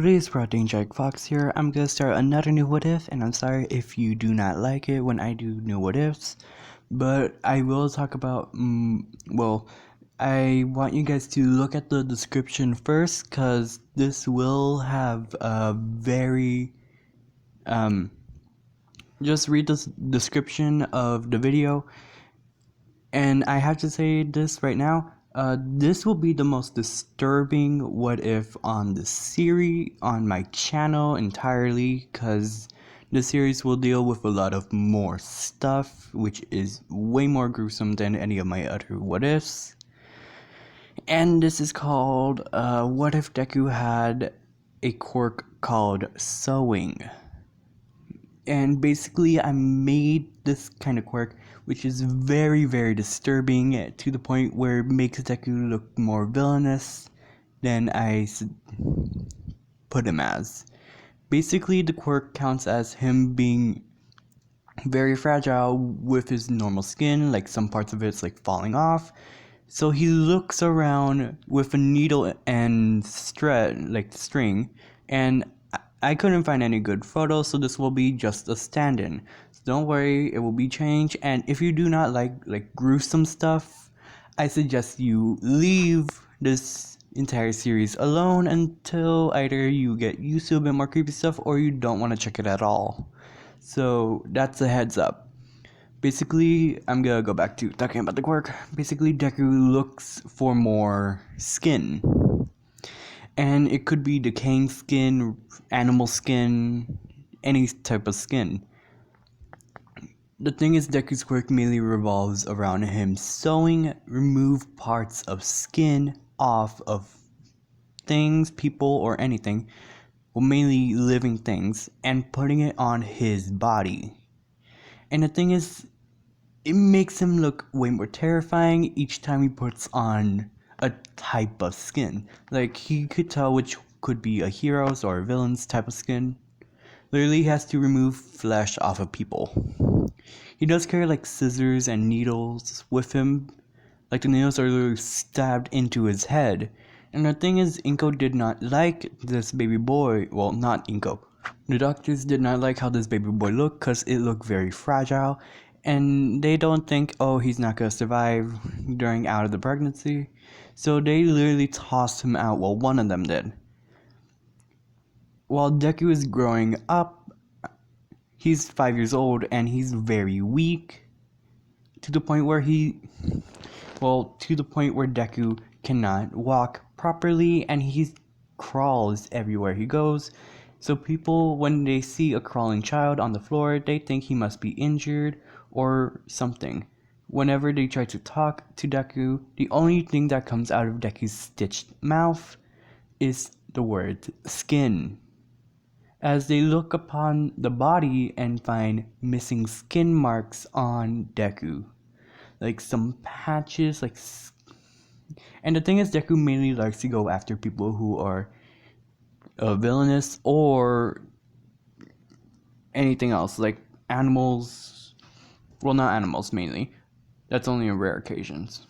today's Protein Jack Fox here. I'm gonna start another new what if, and I'm sorry if you do not like it when I do new what ifs, but I will talk about, I want you guys to look at the description first, because this will have a very, just read the description of the video. And I have to say this right now, this will be the most disturbing what if on the series, on my channel entirely, because the series will deal with a lot of more stuff, which is way more gruesome than any of my other what ifs. And this is called, what if Deku had a quirk called sewing? And basically I made this kind of quirk, which is very, very disturbing to the point where it makes Deku look more villainous than I put him as. Basically, the quirk counts as him being very fragile with his normal skin, like some parts of it's like falling off. So he looks around with a needle and string, and I couldn't find any good photos, so this will be just a stand-in. So don't worry, it will be changed. And if you do not like gruesome stuff, I suggest you leave this entire series alone until either you get used to a bit more creepy stuff or you don't want to check it at all. So that's a heads up. Basically, I'm gonna go back to talking about the quirk. Basically, Deku looks for more skin. And it could be decaying skin, animal skin, any type of skin. The thing is, Deku's quirk mainly revolves around him sewing remove parts of skin off of things, people, or anything, well, mainly living things, and putting it on his body. And the thing is, it makes him look way more terrifying each time he puts on a type of skin. Like, he could tell which could be a hero's or a villain's type of skin. Literally has to remove flesh off of people. He does carry like scissors and needles with him. Like, the needles are literally stabbed into his head. And the thing is, Inko did not like this baby boy. Well, not Inko. The doctors did not like how this baby boy looked because it looked very fragile. And they don't think, oh, he's not going to survive during out of the pregnancy. So they literally tossed him out. Well, one of them did. While Deku is growing up, he's 5 years old and he's very weak. To the point where Deku cannot walk properly and he crawls everywhere he goes. So people, when they see a crawling child on the floor, they think he must be injured or something. Whenever they try to talk to Deku, the only thing that comes out of Deku's stitched mouth is the word skin. As they look upon the body and find missing skin marks on Deku. Like some patches, and the thing is, Deku mainly likes to go after people who are villainous or anything else, like animals. Well, not animals mainly. That's only on rare occasions.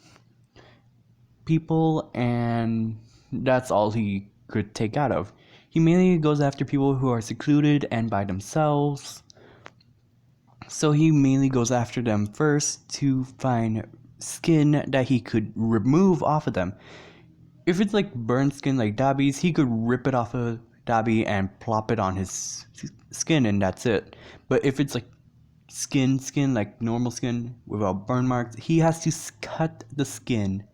People, and that's all he could take out of. He mainly goes after people who are secluded and by themselves. So he mainly goes after them first to find skin that he could remove off of them. If it's like burnt skin like Dabi's, he could rip it off of Dabi and plop it on his skin and that's it. But if it's like skin like normal skin without burn marks, he has to cut the skin.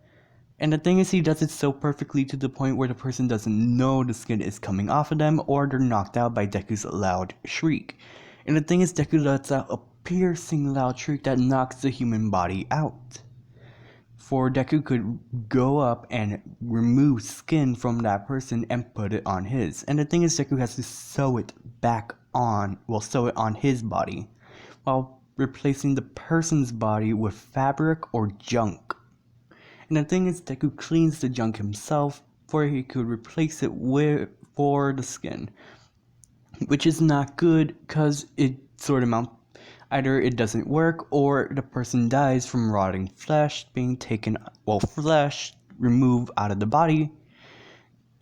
And the thing is, he does it so perfectly to the point where the person doesn't know the skin is coming off of them or they're knocked out by Deku's loud shriek. And the thing is, Deku lets out a piercing loud shriek that knocks the human body out. For Deku could go up and remove skin from that person and put it on his. And the thing is, Deku has to sew it on his body, while replacing the person's body with fabric or junk. And the thing is, Deku cleans the junk himself for he could replace it for the skin. Which is not good because it sort of either it doesn't work or the person dies from rotting flesh being taken, flesh removed out of the body.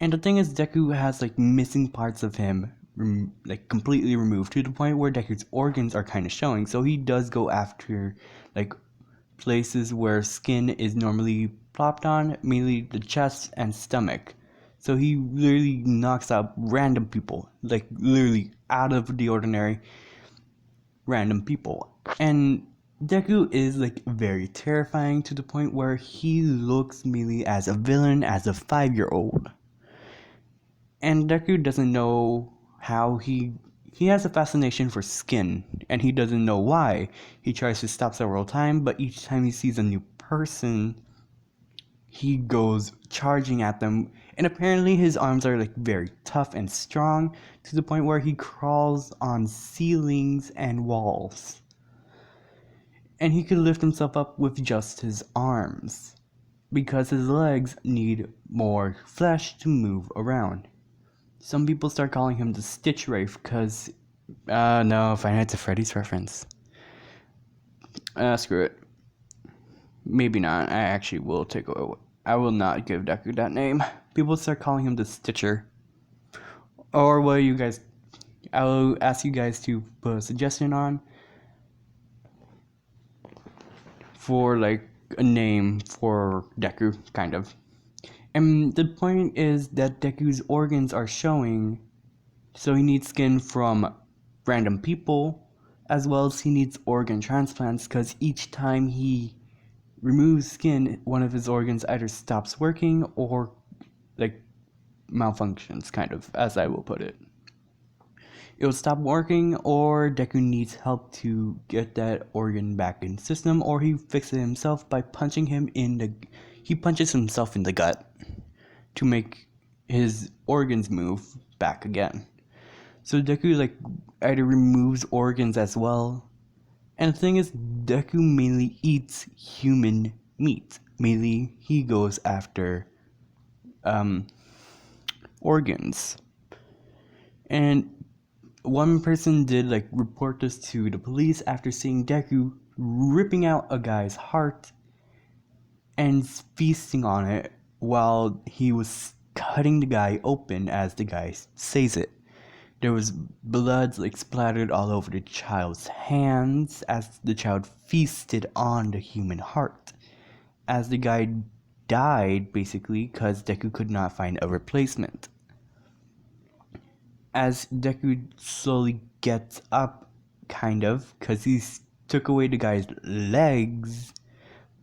And the thing is, Deku has like missing parts of him like completely removed, to the point where Deku's organs are kind of showing. So he does go after like places where skin is normally plopped on, mainly the chest and stomach. So he literally knocks out random people, like literally out of the ordinary random people. And Deku is like very terrifying, to the point where he looks mainly as a villain as a 5-year-old. And Deku doesn't know how he has a fascination for skin, and he doesn't know why. He tries to stop several times, but each time he sees a new person, he goes charging at them. And apparently his arms are like very tough and strong, to the point where he crawls on ceilings and walls. And he could lift himself up with just his arms, because his legs need more flesh to move around. Some people start calling him the Stitch Wraith because, no, Five Nights at Freddy's reference. Screw it. Maybe not. I actually will I will not give Deku that name. People start calling him the Stitcher. Or what you guys, I will ask you guys to put a suggestion on for like a name for Deku, kind of. And the point is that Deku's organs are showing, so he needs skin from random people, as well as he needs organ transplants, because each time he removes skin, one of his organs either stops working or like malfunctions, kind of, as I will put it. It will stop working, or Deku needs help to get that organ back in system, or he fixes it himself by punching him in the... He punches himself in the gut to make his organs move back again. So Deku like either removes organs as well. And the thing is, Deku mainly eats human meat. Mainly he goes after organs. And one person did like report this to the police after seeing Deku ripping out a guy's heart and feasting on it while he was cutting the guy open, as the guy says it. There was blood like splattered all over the child's hands as the child feasted on the human heart. As the guy died, basically, because Deku could not find a replacement. As Deku slowly gets up, kind of, because he took away the guy's legs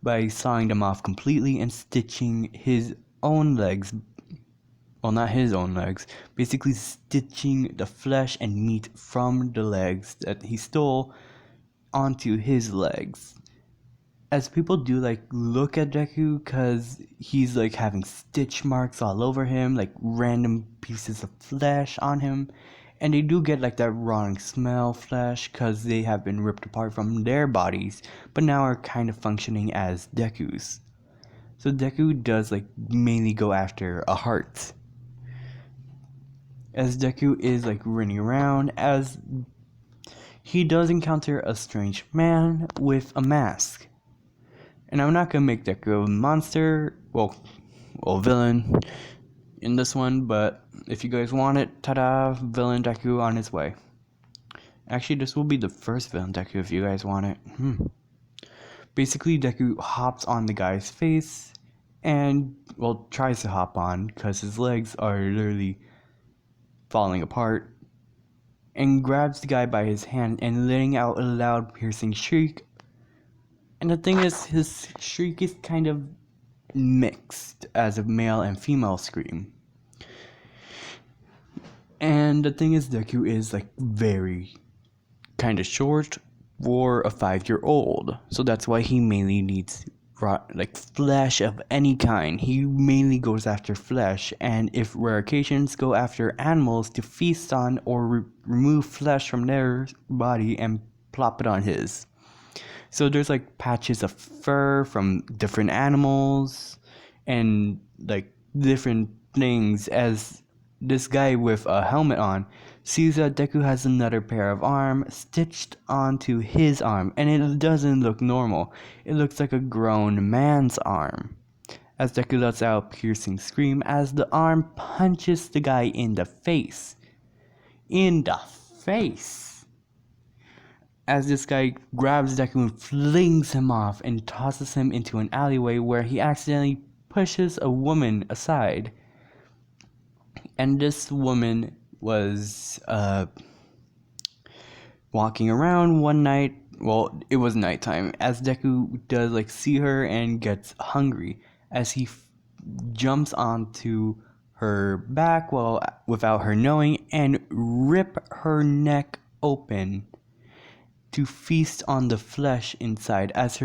by sawing them off completely and stitching his own legs, well, not his own legs, basically stitching the flesh and meat from the legs that he stole onto his legs. As people do like look at Deku, because he's like having stitch marks all over him, like random pieces of flesh on him, and they do get like that rotting smell flesh because they have been ripped apart from their bodies, but now are kind of functioning as Deku's. So Deku does like mainly go after a heart. As Deku is like running around, as he does encounter a strange man with a mask. And I'm not gonna make Deku a monster, well, villain in this one, but if you guys want it, ta-da, villain Deku on his way. Actually, this will be the first villain Deku if you guys want it. Basically, Deku hops on the guy's face and, well, tries to hop on because his legs are literally falling apart, and grabs the guy by his hand and letting out a loud piercing shriek. And the thing is, his shriek is kind of mixed as a male and female scream. And the thing is, Deku is like very kind of short for a 5-year-old, so that's why he mainly needs like flesh of any kind. He mainly goes after flesh, and if rare occasions, go after animals to feast on or remove flesh from their body and plop it on his. So there's like patches of fur from different animals and like different things, as this guy with a helmet on sees that Deku has another pair of arms stitched onto his arm, and it doesn't look normal. It looks like a grown man's arm. as Deku lets out a piercing scream as the arm punches the guy in the face. In the face! As this guy grabs Deku and flings him off and tosses him into an alleyway where he accidentally pushes a woman aside. And this woman was walking around one night. Well, it was nighttime, as Deku does see her and gets hungry as he jumps onto her back without her knowing and rip her neck open to feast on the flesh inside as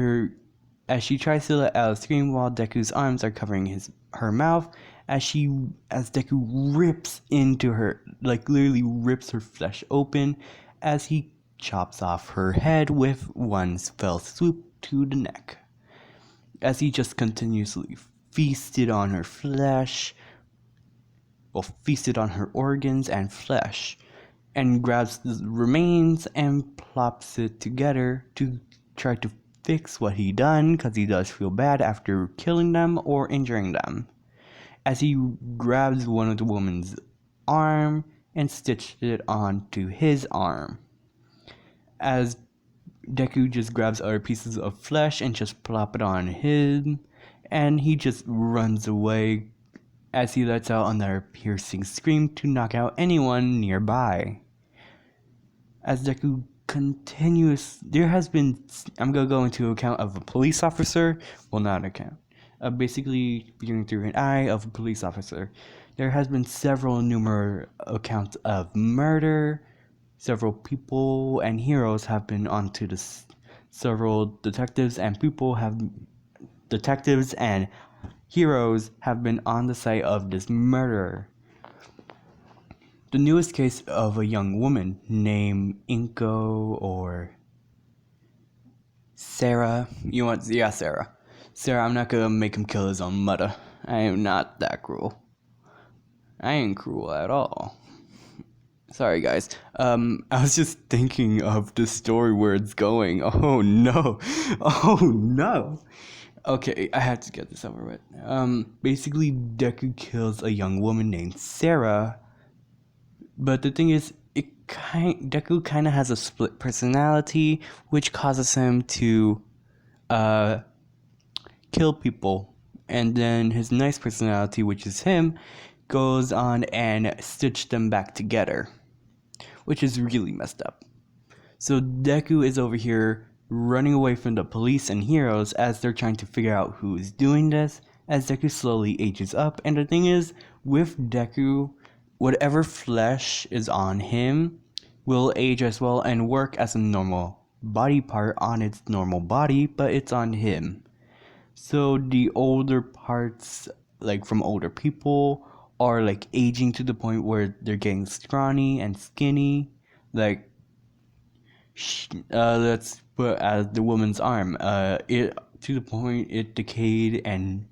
she tries to let out a scream while Deku's arms are covering her mouth as Deku rips into her, literally rips her flesh open as he chops off her head with one fell swoop to the neck. As he just continuously feasted on her flesh, feasted on her organs and flesh, and grabs the remains and plops it together to try to fix what he done, because he does feel bad after killing them or injuring them. As he grabs one of the woman's arm and stitched it onto his arm. As Deku just grabs other pieces of flesh and just plop it on him, and he just runs away as he lets out another piercing scream to knock out anyone nearby. As Deku continues, I'm gonna go into account of a police officer, well, not an account, basically viewing through an eye of a police officer. There has been numerous accounts of murder. Several people and heroes have been onto this. Several detectives and heroes have been on the site of this murder. The newest case of a young woman named Inko or Sarah. Sarah. Sarah, I'm not gonna make him kill his own mother. I am not that cruel. I ain't cruel at all. Sorry, guys. I was just thinking of the story where it's going. Oh no. Oh no. Okay, I have to get this over with. Basically, Deku kills a young woman named Sarah. But the thing is, Deku kind of has a split personality, which causes him to kill people. And then his nice personality, which is him, goes on and stitch them back together, which is really messed up. So Deku is over here running away from the police and heroes as they're trying to figure out who is doing this, as Deku slowly ages up. And the thing is, with Deku, whatever flesh is on him will age as well and work as a normal body part on its normal body, but it's on him. So the older parts, from older people, are aging to the point where they're getting scrawny and skinny. Let's put as the woman's arm. It to the point it decayed and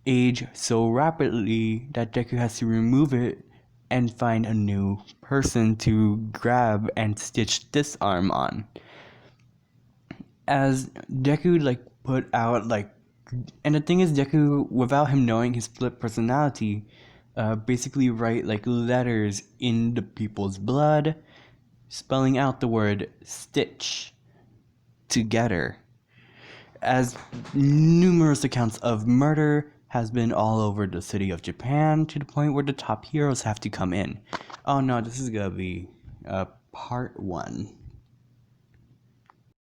aged so rapidly that Deku has to remove it and find a new person to grab and stitch this arm on. As Deku put out and the thing is, Deku, without him knowing his split personality, basically write letters in the people's blood, spelling out the word stitch together. As numerous accounts of murder has been all over the city of Japan, to the point where the top heroes have to come in. Oh no, this is gonna be part 1.